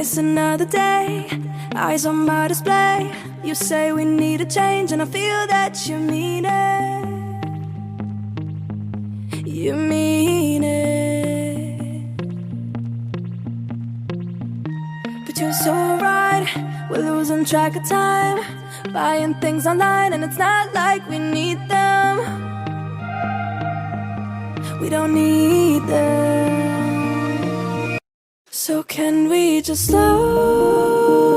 It's another day, eyes on my display. You say we need a change, and I feel that you mean it. You mean it. But you're so right, we're losing track of time, buying things online, and it's not like we need them. We don't need them. So can we just slow